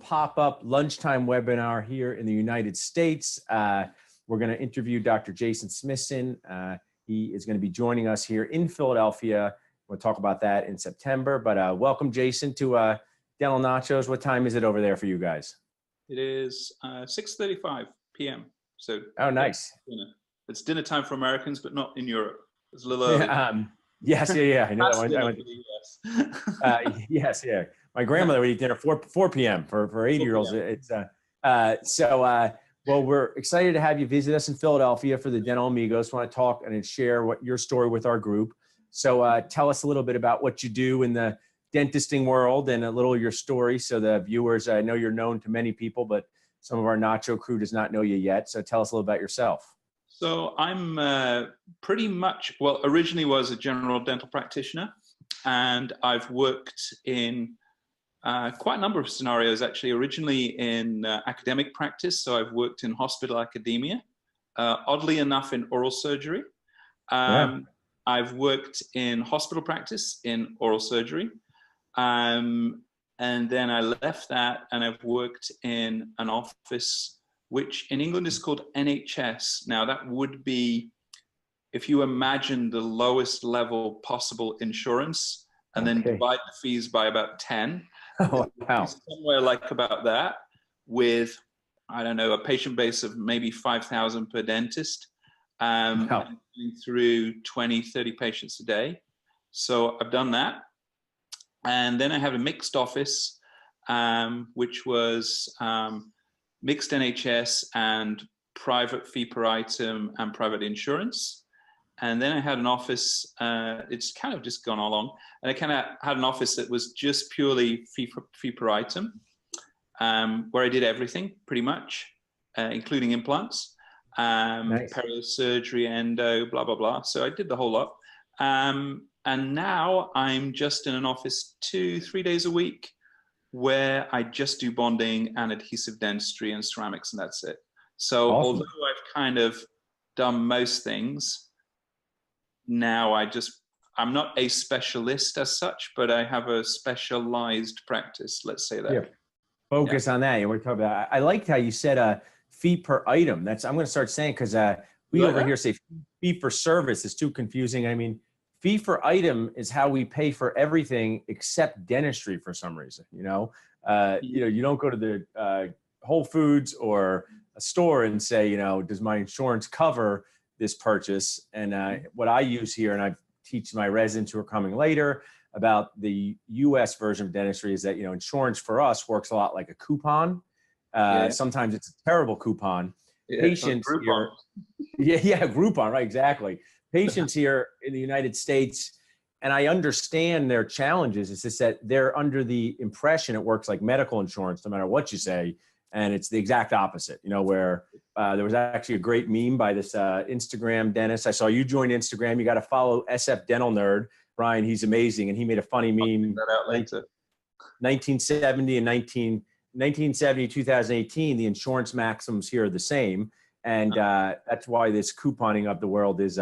pop-up lunchtime webinar here in the United States. We're going to interview Dr. Jason Smithson. He is going to be joining us here in Philadelphia. We'll talk about that in September. But welcome, Jason, to Dental Nachos. What time is it over there for you guys? It is 6:35 p.m. So oh, nice. It's dinner time for Americans, but not in Europe. It's a little early. Yes, I know that one. For the US. Yes, yeah. My grandmother would eat dinner 4 p.m. for 80-year-olds. It's well, we're excited to have you visit us in Philadelphia for the Dental Amigos. Want to talk and share your story with our group. So tell us a little bit about what you do in the dentisting world and a little of your story. So the viewers, I know you're known to many people, but some of our Nacho crew does not know you yet. So tell us a little about yourself. So I'm pretty much, well, originally was a general dental practitioner, and I've worked in quite a number of scenarios, actually. Originally in academic practice, so I've worked in hospital academia, oddly enough in oral surgery. I've worked in hospital practice in oral surgery, and then I left that and I've worked in an office which in England is called NHS. Now that would be, if you imagine the lowest level possible insurance and then divide the fees by about 10. Oh, wow. Somewhere like about that, with, I don't know, a patient base of maybe 5,000 per dentist, through 20, 30 patients a day. So I've done that. And then I have a mixed office, which was mixed NHS and private fee per item and private insurance. And then I had an office, it's kind of just gone along, and I kind of had an office that was just purely fee per item, where I did everything pretty much, including implants, nice. perio surgery, endo, blah, blah, blah. So I did the whole lot. And now I'm just in an office 2-3 days a week where I just do bonding and adhesive dentistry and ceramics, and that's it. So awesome. Although I've kind of done most things, now I'm not a specialist as such, but I have a specialized practice, let's say that. Yeah. Focus on that. We're talking about, I liked how you said fee per item. I'm going to start saying, because we over here say fee for service is too confusing. I mean, fee for item is how we pay for everything except dentistry for some reason. You don't go to the Whole Foods or a store and say, does my insurance cover this purchase? And what I use here, and I teach my residents who are coming later about the US version of dentistry, is that, insurance for us works a lot like a coupon. Sometimes it's a terrible coupon. Patients here, Groupon, right, exactly. Patients here in the United States, and I understand their challenges, it's just that they're under the impression it works like medical insurance, no matter what you say. And it's the exact opposite, where there was actually a great meme by this Instagram dentist. I saw you join Instagram. You got to follow SF Dental Nerd. Brian, he's amazing. And he made a funny meme. That out later. 1970, 2018, the insurance maxims here are the same. And that's why this couponing of the world is,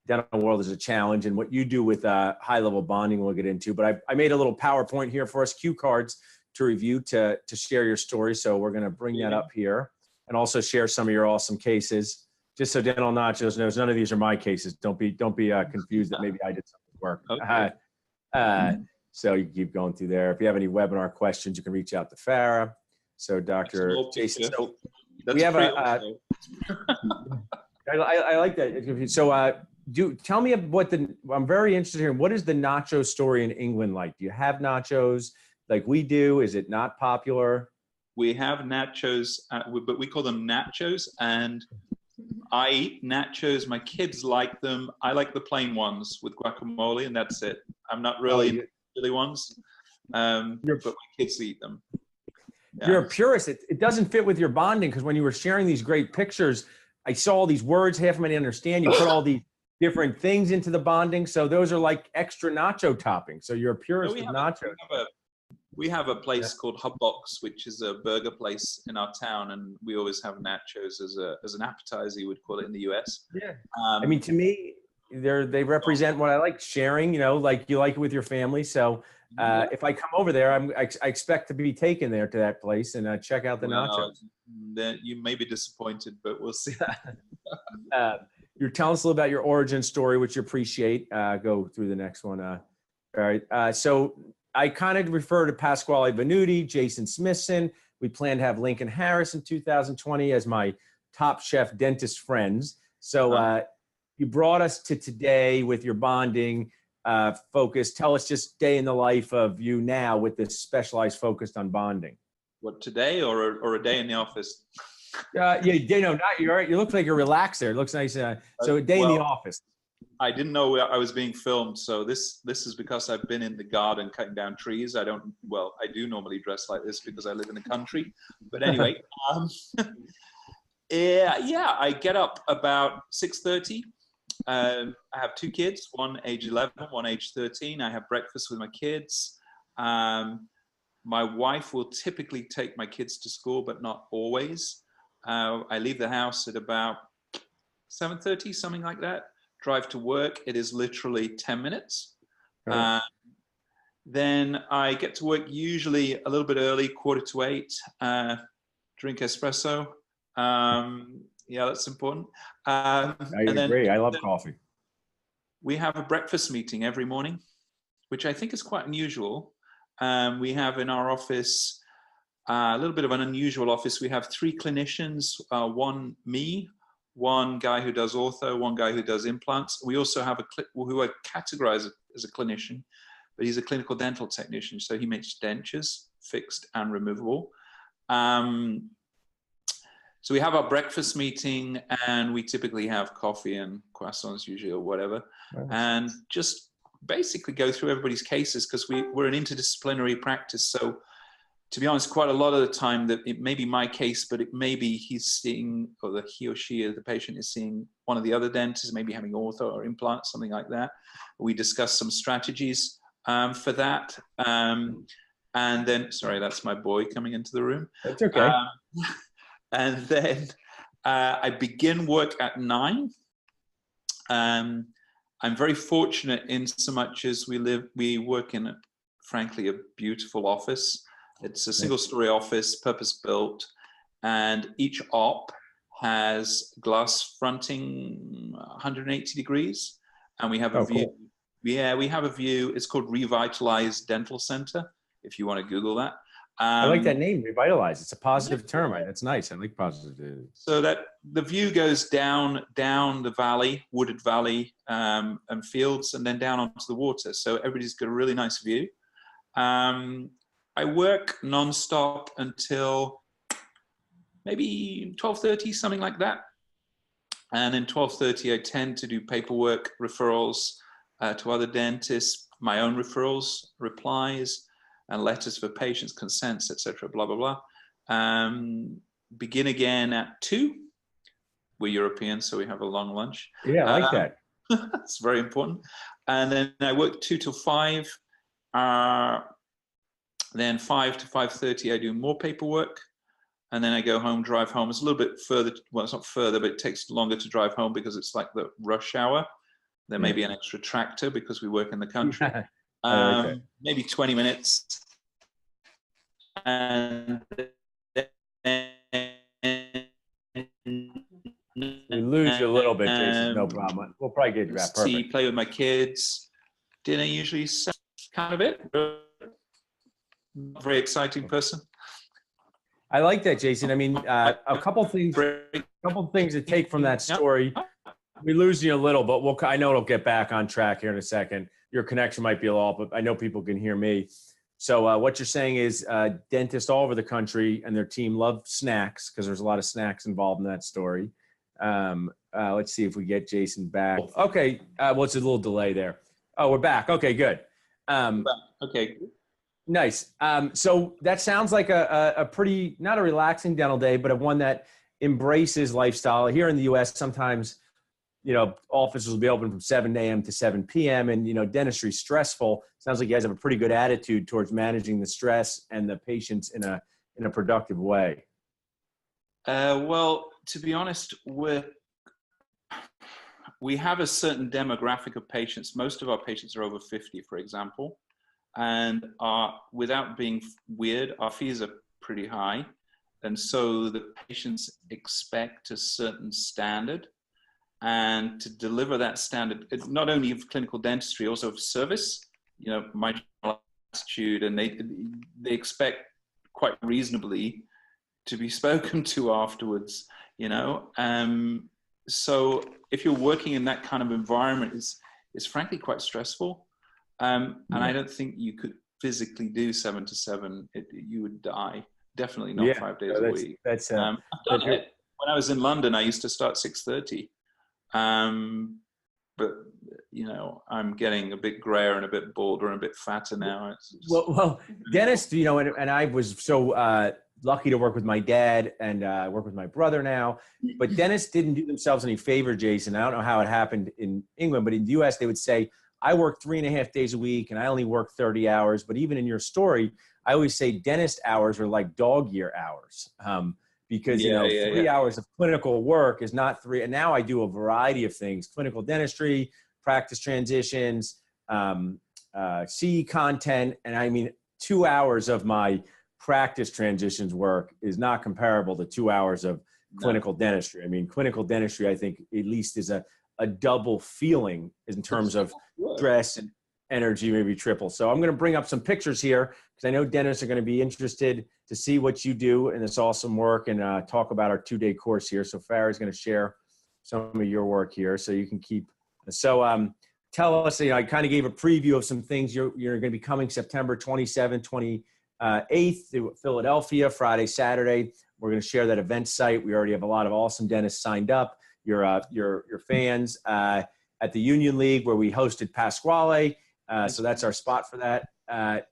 dental world is a challenge. And what you do with high-level bonding, we'll get into. But I made a little PowerPoint here for us, cue cards to review, to share your story. So we're going to bring that up here and also share some of your awesome cases. Just so Dental Nachos knows, none of these are my cases. Don't be confused that maybe I did something work. Okay. So you keep going through there. If you have any webinar questions, you can reach out to Farah. So Dr. Jason, so we have I like that. So tell me what I'm very interested in. What is the nacho story in England like? Do you have nachos like we do? Is it not popular? We have nachos, but we call them nachos, and I eat nachos. My kids like them. I like the plain ones with guacamole, and that's it. I'm not really chili ones, but my kids eat them. Yeah. You're a purist. It doesn't fit with your bonding, because when you were sharing these great pictures, I saw all these words, half of them I didn't understand. You put all these different things into the bonding. So those are like extra nacho toppings. So you're a purist of nachos. We have a place called Hubbox, which is a burger place in our town, and we always have nachos as an appetizer, you would call it in the US. Yeah. I mean, to me, they represent what I like, sharing, like you like it with your family. So If I come over there, I expect to be taken there to that place and check out the nachos. Then you may be disappointed, but we'll see. You're telling us a little about your origin story, which you appreciate. Go through the next one. All right. So I kind of refer to Pasquale Venuti, Jason Smithson. We plan to have Lincoln Harris in 2020 as my top chef dentist friends. So you brought us to today with your bonding focus. Tell us just day in the life of you now with this specialized focus on bonding. What, today or a day in the office? Yeah, no, not you're right. You look like you're relaxed there. It looks nice. So a day in the office. I didn't know I was being filmed, so this is because I've been in the garden cutting down trees. I do normally dress like this because I live in the country. But anyway, yeah, I get up about 6:30. I have two kids, one age 11, one age 13. I have breakfast with my kids. My wife will typically take my kids to school, but not always. I leave the house at about 7:30, something like that. Drive to work. It is literally 10 minutes. Then I get to work usually a little bit early, 7:45. Drink espresso. Yeah, that's important. I agree. I love coffee. We have a breakfast meeting every morning, which I think is quite unusual. We have in our office a little bit of an unusual office. We have three clinicians, me, one guy who does ortho, one guy who does implants. We also have who I categorize as a clinician, but he's a clinical dental technician. So he makes dentures, fixed and removable. So we have our breakfast meeting and we typically have coffee and croissants usually or whatever. Nice. And just basically go through everybody's cases because we're an interdisciplinary practice. So to be honest, quite a lot of the time that it may be my case, but it may be he's seeing, or he or she, the patient is seeing one of the other dentists, maybe having ortho or implant, something like that. We discuss some strategies for that. And then, sorry, that's my boy coming into the room. That's okay. And then I begin work at 9. I'm very fortunate in so much as we work in, frankly, a beautiful office. It's a single-story office, purpose-built, and each op has glass fronting 180 degrees, and we have a view. Cool. Yeah, we have a view. It's called Revitalized Dental Center, if you want to Google that. I like that name, Revitalize. It's a positive term. Right? That's nice. I like positive. So that the view goes down the valley, wooded valley, and fields, and then down onto the water. So everybody's got a really nice view. I work nonstop until maybe 12:30, something like that. And then 12:30, I tend to do paperwork, referrals to other dentists, my own referrals, replies, and letters for patients, consents, etc., blah, blah, blah. Begin again at 2. We're European, so we have a long lunch. Yeah, I like that. It's very important. And then I work 2 till 5. Then 5 to 5:30, I do more paperwork. And then I go home, drive home. It's a little bit further. Well, it's not further, but it takes longer to drive home because it's like the rush hour. There may be an extra tractor because we work in the country. Maybe 20 minutes. And we lose you a little bit, Jason. No problem. We'll probably get you back. Perfect. Play with my kids. Dinner usually is kind of it. Not very exciting person. I like that, Jason. I mean, a couple things to take from that story. We lose you a little, but I know it'll get back on track here in a second. Your connection might be a little, but I know people can hear me. So what you're saying is dentists all over the country and their team love snacks because there's a lot of snacks involved in that story. Let's see if we get Jason back. Okay. Well, it's a little delay there. Oh, we're back. Okay, good. Okay. Nice. So that sounds like a pretty, not a relaxing dental day, but one that embraces lifestyle. Here in the U.S., sometimes, offices will be open from 7 a.m. to 7 p.m. and, dentistry is stressful. Sounds like you guys have a pretty good attitude towards managing the stress and the patients in a productive way. Well, to be honest, we have a certain demographic of patients. Most of our patients are over 50, for example. and without being weird, our fees are pretty high. And so the patients expect a certain standard, and to deliver that standard, not only of clinical dentistry, also of service, my attitude, and they expect quite reasonably to be spoken to afterwards, so if you're working in that kind of environment, it's frankly quite stressful. And I don't think you could physically do 7 to 7. You would die. Definitely not 5 days a week. I've done it. When I was in London, I used to start 6:30. But I'm getting a bit grayer and a bit balder and a bit fatter now. Well, dentists, and I was so lucky to work with my dad and work with my brother now. But dentists didn't do themselves any favor, Jason. I don't know how it happened in England, but in the U.S. they would say, I work 3.5 days a week and I only work 30 hours. But even in your story, I always say dentist hours are like dog year hours. Because 3 hours of clinical work is not 3. And now I do a variety of things: clinical dentistry, practice transitions, CE content. And I mean, 2 hours of my practice transitions work is not comparable to 2 hours of clinical dentistry. I mean, clinical dentistry, I think at least is a double feeling in terms of stress and energy, maybe triple. So I'm going to bring up some pictures here because I know dentists are going to be interested to see what you do in this awesome work and talk about our 2-day course here. So Farah's going to share some of your work here so you can keep. So tell us, I kind of gave a preview of some things. You're going to be coming September 27th, 28th to Philadelphia, Friday, Saturday. We're going to share that event site. We already have a lot of awesome dentists signed up. Your fans at the Union League where we hosted Pasquale. So that's our spot for that.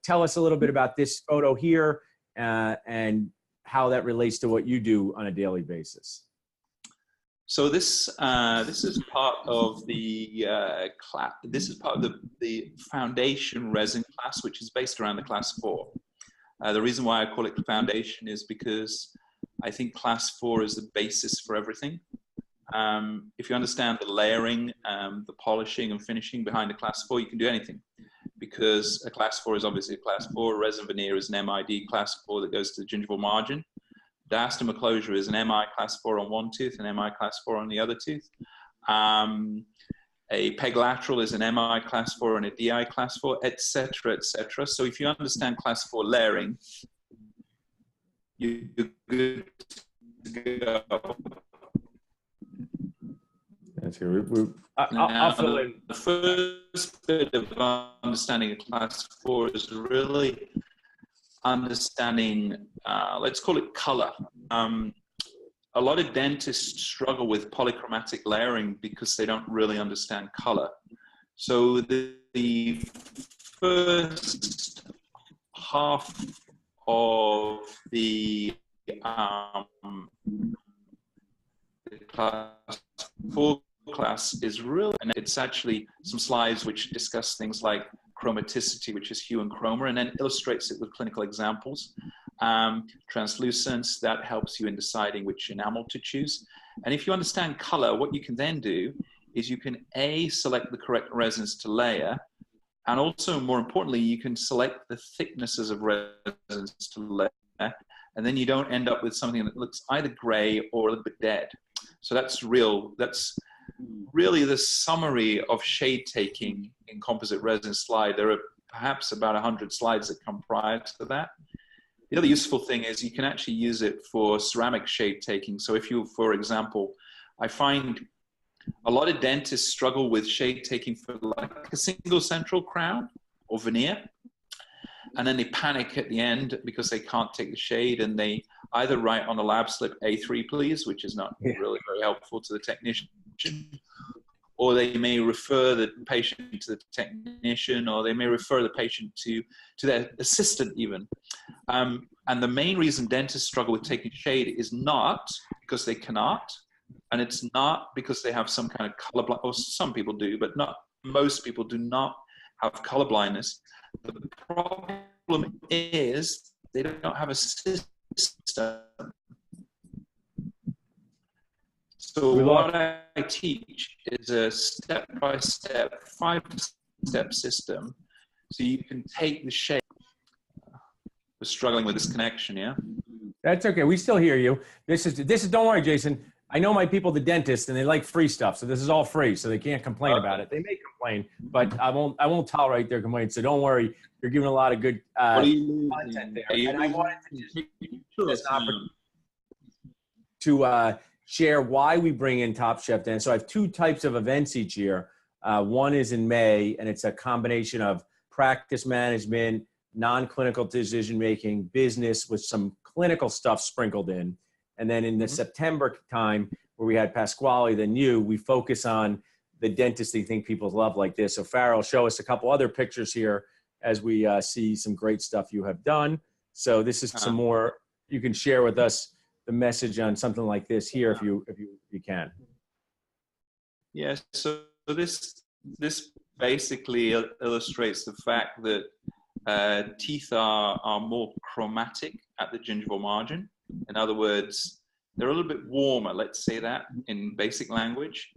Tell us a little bit about this photo here and how that relates to what you do on a daily basis. So this is part of the class. This is part of the foundation resin class, which is based around the class 4. The reason why I call it the foundation is because I think class 4 is the basis for everything. If you understand the layering, the polishing and finishing behind a class 4, you can do anything, because a class 4 is obviously a class 4. Resin veneer is an MID class 4 that goes to the gingival margin. Diastema closure is an MI class 4 on one tooth and MI class 4 on the other tooth. A peg lateral is an MI class 4 and a DI class 4, etc., etc. So if you understand class 4 layering, you're good to go. That's good. I'll fill in. The first bit of understanding of class 4 is really understanding, let's call it color. A lot of dentists struggle with polychromatic layering because they don't really understand color. So the first half of the class 4 class is really, and it's actually some slides which discuss things like chromaticity, which is hue and chroma, and then illustrates it with clinical examples. Translucence, that helps you in deciding which enamel to choose. And if you understand color, what you can then do is you can select the correct resins to layer, and also more importantly, you can select the thicknesses of resins to layer, and then you don't end up with something that looks either gray or a little bit dead. So that's really the summary of shade taking in composite resin slide. There are perhaps about 100 slides that come prior to that. The other useful thing is you can actually use it for ceramic shade taking. So if you, for example, I find a lot of dentists struggle with shade taking for like a single central crown or veneer. And then they panic at the end because they can't take the shade, and they either write on the lab slip A3 please, which is not really very helpful to the technician, or they may refer the patient to the technician, or they may refer the patient to their assistant even. And the main reason dentists struggle with taking shade is not because they cannot, and it's not because they have some kind of color blindness, or some people do, but not most people do not have color blindness. The problem is they don't have a system. So what I teach is a step-by-step, 5-step system So you can take the shape. We're struggling with this connection, yeah? That's okay. We still hear you. This is, don't worry, Jason. I know my people, the dentists, and they like free stuff. So this is all free. So they can't complain about it. They may complain, but I won't tolerate their complaints. So don't worry. You're giving a lot of good content there. And I wanted to just use this opportunity to share why we bring in Top Chef dentists. So I have two types of events each year. One is in May, and it's a combination of practice management, non-clinical decision-making, business with some clinical stuff sprinkled in. And then in the September time where we had Pasquale, then we focus on the dentists they think people love like this. So Farrell, show us a couple other pictures here as we see some great stuff you have done. So this is some more, you can share with us the message on something like this here if you can. Yeah, so this basically illustrates the fact that teeth are more chromatic at the gingival margin. In other words, they're a little bit warmer, let's say that in basic language,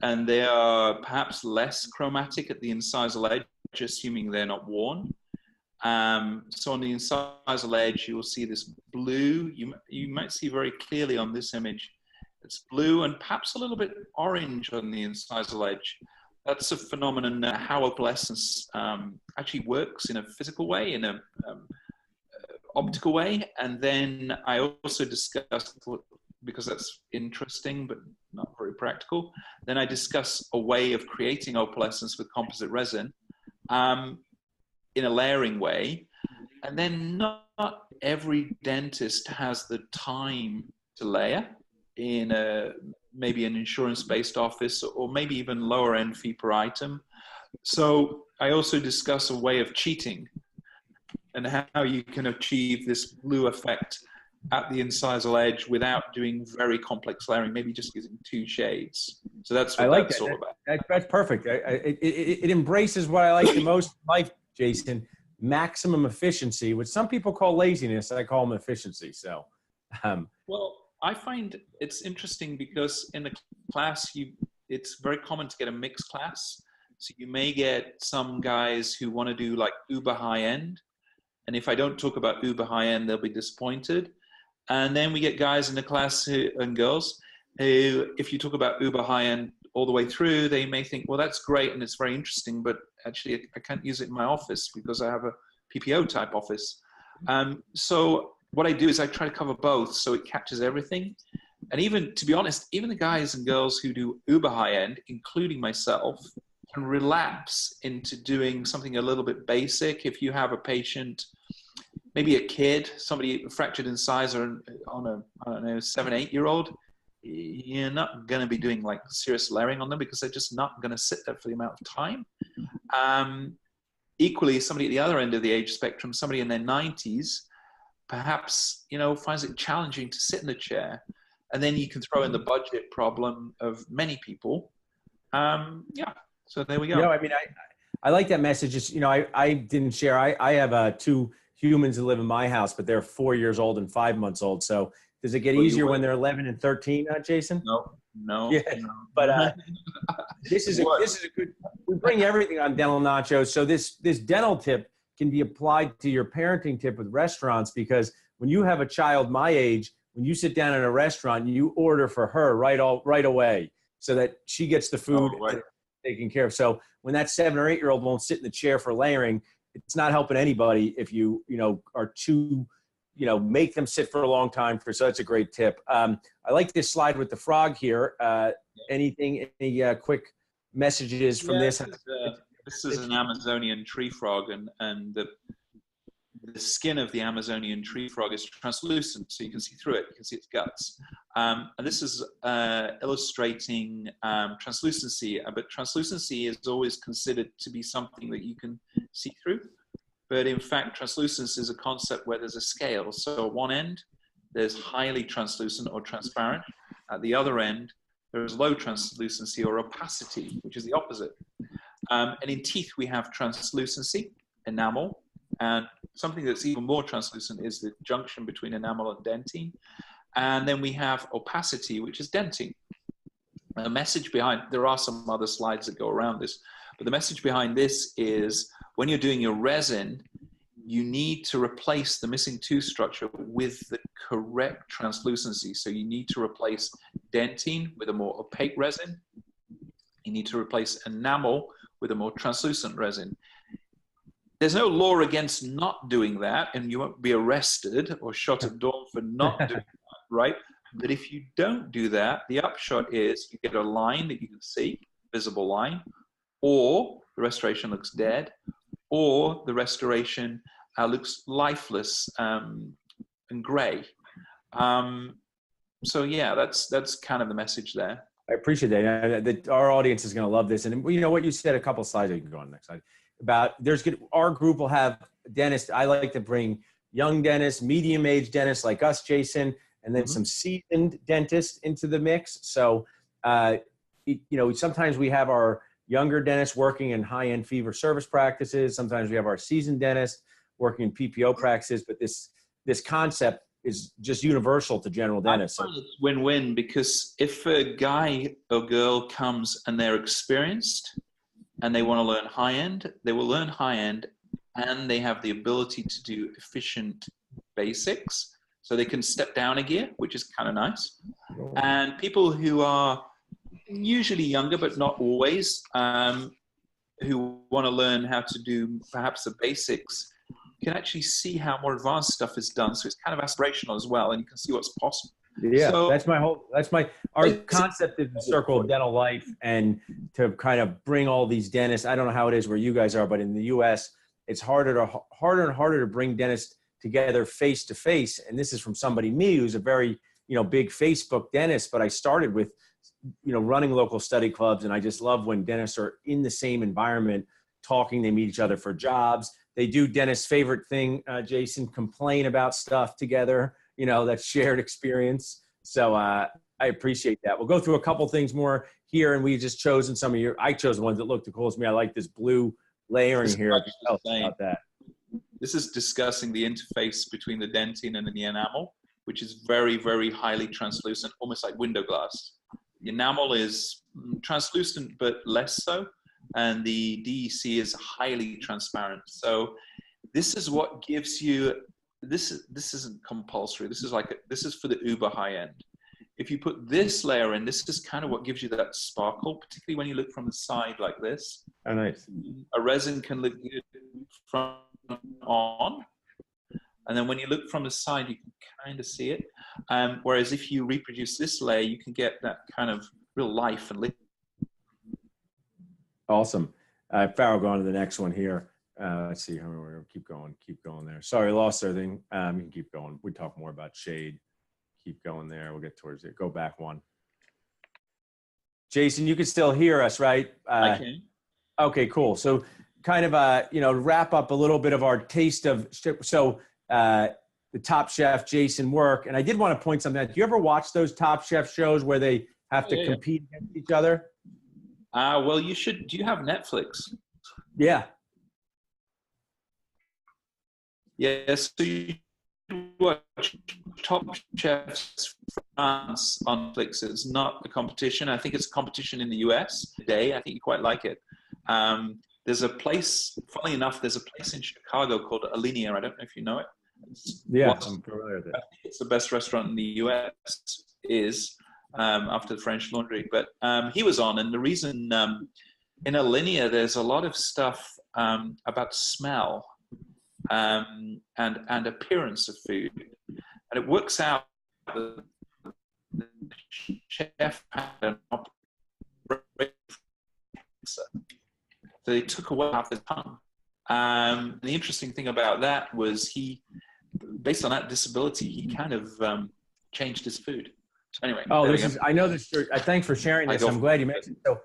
and they are perhaps less chromatic at the incisal edge, assuming they're not worn. So on the incisal edge, you will see this blue. You might see very clearly on this image, it's blue and perhaps a little bit orange on the incisal edge. That's a phenomenon how opalescence actually works in a physical way, in a optical way. And then I also discussed, because that's interesting but not very practical, then I discuss a way of creating opalescence with composite resin in a layering way. And then not every dentist has the time to layer in maybe an insurance-based office, or maybe even lower end fee per item. So I also discuss a way of cheating and how you can achieve this blue effect at the incisal edge without doing very complex layering, maybe just using 2 shades. So that's what that's all about. That's perfect. It embraces what I like the most in life, Jason, maximum efficiency, which some people call laziness. I call them efficiency. So, well, I find it's interesting because in the class, it's very common to get a mixed class. So you may get some guys who want to do like uber high end. And if I don't talk about uber high end, they'll be disappointed. And then we get guys in the class and girls who, if you talk about uber high end all the way through, they may think, well, that's great and it's very interesting, but actually I can't use it in my office because I have a PPO type office. So what I do is I try to cover both so it captures everything. And even, to be honest, even the guys and girls who do uber high end, including myself, can relapse into doing something a little bit basic. If you have a patient, maybe a kid, somebody fractured incisor on a, I don't know, 7, 8-year-old, you're not going to be doing like serious layering on them because they're just not going to sit there for the amount of time. Equally, somebody at the other end of the age spectrum, somebody in their 90s, perhaps, finds it challenging to sit in the chair. And then you can throw in the budget problem of many people. So there we go. I mean, I like that message. It's, I didn't share. I have 2 humans that live in my house, but they're 4 years old and 5 months old. So does it get easier when they're 11 and 13, Jason? No. Yeah. No. But this is a good. We bring everything on Dental Nacho. So this dental tip can be applied to your parenting tip with restaurants, because when you have a child my age, when you sit down in a restaurant, you order for her right away so that she gets the food taken care of. So when that 7 or 8-year-old won't sit in the chair for layering, it's not helping anybody if you are too, make them sit for a long time. So that's a great tip. I like this slide with the frog here. Any quick messages from this? This is an Amazonian tree frog, and the skin of the Amazonian tree frog is translucent, so you can see through it. You can see its guts. And this is illustrating translucency, but translucency is always considered to be something that you can see through. But in fact, translucence is a concept where there's a scale. So at one end, there's highly translucent or transparent. At the other end, there's low translucency or opacity, which is the opposite. And in teeth, we have translucency, enamel, and something that's even more translucent is the junction between enamel and dentine. And then we have opacity, which is dentin. And the message behind, there are some other slides that go around this, but the message behind this is when you're doing your resin, you need to replace the missing tooth structure with the correct translucency. So you need to replace dentine with a more opaque resin. You need to replace enamel with a more translucent resin. There's no law against not doing that, and you won't be arrested or shot at dawn for not doing that, right? But if you don't do that, the upshot is you get a line that you can see, visible line, or the restoration looks dead, or the restoration looks lifeless and gray. So yeah, that's kind of the message there. I appreciate that. Our audience is going to love this. And you know what you said a couple slides, you can go on the next slide, about our group will have dentists. I like to bring young dentists, medium-aged dentists like us, Jason, and then some seasoned dentists into the mix. So, you know, sometimes we have our younger dentists working in high-end fee-for-service practices. Sometimes we have our seasoned dentists working in PPO practices. But this concept is just universal to general dentists. I find it's win-win, because if a guy or girl comes and they're experienced and they want to learn high-end, they will learn high-end, and they have the ability to do efficient basics. So they can step down a gear, which is kind of nice. And people who are usually younger, but not always, who want to learn how to do perhaps the basics, can actually see how more advanced stuff is done. So it's kind of aspirational as well, and you can see what's possible. Yeah, so, our concept is the circle of dental life, and to kind of bring all these dentists. I don't know how it is where you guys are, but in the US, it's harder and harder to bring dentists together face to face. And this is from me who's a very, you know, big Facebook dentist, but I started with, you know, running local study clubs. And I just love when dentists are in the same environment, talking, they meet each other for jobs. They do dentist's favorite thing, Jason, complain about stuff together, you know, that shared experience. So I appreciate that. We'll go through a couple things more here, and we just chosen I chose the ones that look the coolest to me. I like this blue layering here. Tell us about that. This is discussing the interface between the dentine and the enamel, which is very, very highly translucent, almost like window glass. The enamel is translucent, but less so. And the DEC is highly transparent. So this is what gives you, this isn't compulsory. This is for the uber high end. If you put this layer in, this is kind of what gives you that sparkle, particularly when you look from the side like this. Oh, nice. A resin can look good from on, and then when you look from the side, you can kind of see it. Whereas if you reproduce this layer, you can get that kind of real life and lift. Awesome. Farrell, go on to the next one here. Let's see. We're going to keep going there. Sorry, I lost everything. You can keep going. We talk more about shade. Keep going there. We'll get towards it. Go back one. Jason, you can still hear us, right? I can. Okay, cool. So kind of, you know, wrap up a little bit of our taste of, the Top Chef, Jason work. And I did want to point something out. Do you ever watch those Top Chef shows where they have to compete against each other? Well, you should. Do you have Netflix? Yeah. Yes. So you watch Top Chefs France on Netflix. It's not a competition. I think it's a competition in the US today. I think you quite like it. There's a place, funnily enough, there's a place in Chicago called Alinea. I don't know if you know it. Yeah, I'm familiar with it. I think it's the best restaurant in the US after the French Laundry. But he was on, and the reason in Alinea, there's a lot of stuff about smell and appearance of food. And it works out that the chef had an operation. So they took away half his tongue. The interesting thing about that was based on that disability, he kind of changed his food. So anyway. Oh, I know this. Thanks for sharing this. I'm glad you mentioned it. So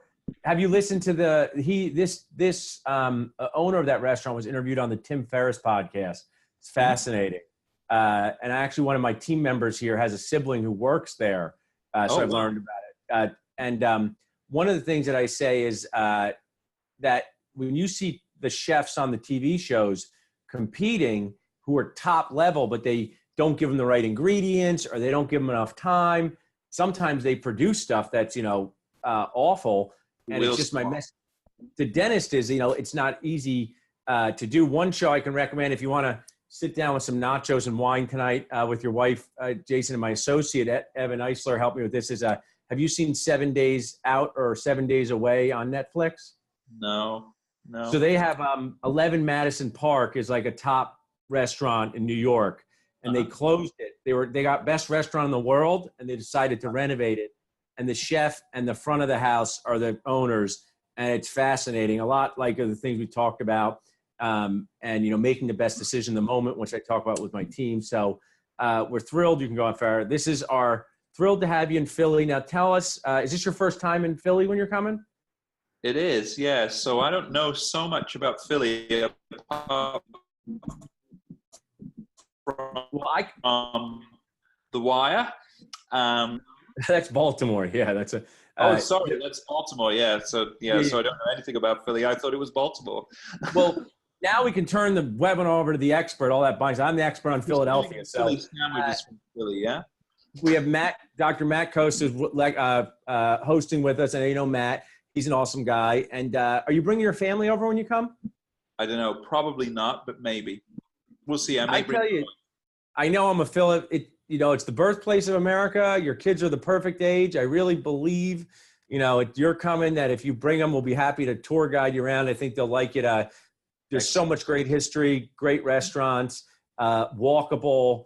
have you listened to this owner of that restaurant was interviewed on the Tim Ferriss podcast. It's fascinating. And actually one of my team members here has a sibling who works there. So I've learned about it. And one of the things that I say is that when you see the chefs on the TV shows competing who are top level, but they don't give them the right ingredients or they don't give them enough time, sometimes they produce stuff that's, awful. And it's just my message. The dentist is, it's not easy to do. One show I can recommend if you want to sit down with some nachos and wine tonight with your wife, Jason, and my associate, Evan Eisler, helped me with this. Have you seen 7 Days Out or 7 Days Away on Netflix? No. So they have 11 Madison Park is like a top restaurant in New York, and they closed it. They got best restaurant in the world, and they decided to renovate it. And the chef and the front of the house are the owners, and it's fascinating. A lot like the things we talked about, and making the best decision in the moment, which I talk about with my team. So we're thrilled. You can go on Farrah. This is our thrilled to have you in Philly. Now tell us, is this your first time in Philly when you're coming? It is, yeah. So I don't know so much about Philly apart from The Wire. That's Baltimore. Yeah, that's a. Sorry, that's Baltimore. Yeah, so so I don't know anything about Philly. I thought it was Baltimore. Well, now we can turn the webinar over to the expert. All that binds. I'm the expert on Philadelphia. So Philly sandwiches from Philly, yeah. We have Dr. Matt Coast is hosting with us, and Matt. He's an awesome guy. And are you bringing your family over when you come? I don't know. Probably not, but maybe. We'll see. I tell you, I know I'm a Philly. It's the birthplace of America. Your kids are the perfect age. I really believe, you're coming, that if you bring them, we'll be happy to tour guide you around. I think they'll like it. There's so much great history, great restaurants, walkable,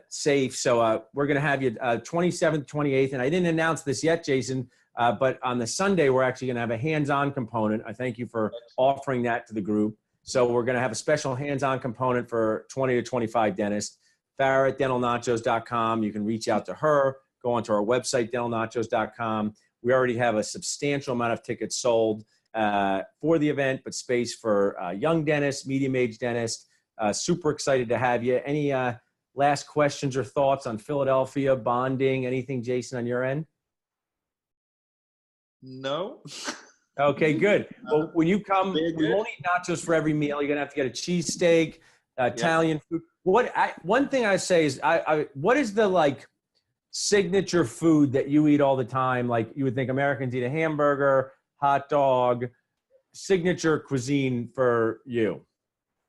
safe. So we're going to have you 27th, 28th. And I didn't announce this yet, Jason, but on the Sunday, we're actually going to have a hands-on component. I thank you for offering that to the group. So we're going to have a special hands-on component for 20 to 25 dentists. Farrah at dentalnachos.com. You can reach out to her. Go onto our website, dentalnachos.com. We already have a substantial amount of tickets sold for the event, but space for young dentists, medium-aged dentists. Super excited to have you. Any last questions or thoughts on Philadelphia, bonding, anything, Jason, on your end? No. Okay, good. Well, when you come, we won't eat nachos for every meal. You're going to have to get a cheesesteak, Italian food. One thing I say is, what is the signature food that you eat all the time? Like you would think Americans eat a hamburger, hot dog, signature cuisine for you.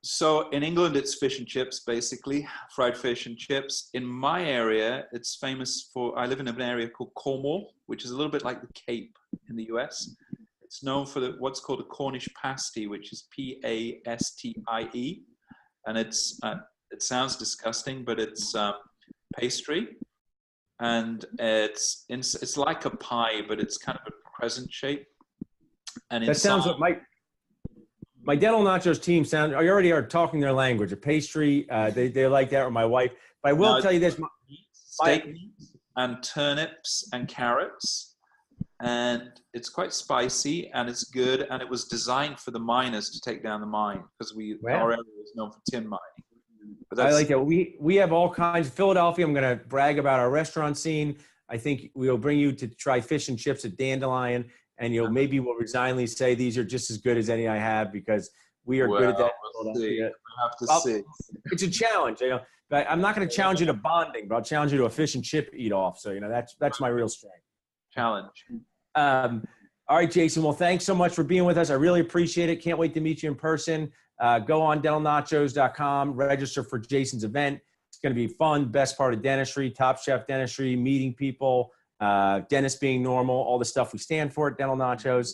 So in England, it's fish and chips, basically, fried fish and chips. In my area, it's famous for, I live in an area called Cornwall, which is a little bit like the Cape in the US. It's known for what's called a Cornish pasty, which is Pastie. And it sounds disgusting, but it's pastry. And it's like a pie, but it's kind of a crescent shape. And that sounds like my Dental Nachos team sound. I already are talking their language. A pastry, they like that, or my wife. But I will tell you this: steak meat and turnips and carrots, and it's quite spicy and it's good. And it was designed for the miners to take down the mine because our area is known for tin mining. I like that. We have all kinds. Philadelphia. I'm going to brag about our restaurant scene. I think we'll bring you to try fish and chips at Dandelion. And maybe we'll resignedly say these are just as good as any I have because we are good at that. We'll have to see. It's a challenge, But I'm not going to challenge you to bonding, but I'll challenge you to a fish and chip eat off. So that's my real strength. Challenge. All right, Jason. Well, thanks so much for being with us. I really appreciate it. Can't wait to meet you in person. Go on dentalnachos.com, register for Jason's event. It's going to be fun. Best part of dentistry, Top Chef Dentistry, meeting people. Dentists being normal, all the stuff we stand for at Dental Nachos.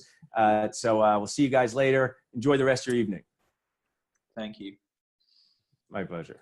So we'll see you guys later. Enjoy the rest of your evening. Thank you. My pleasure.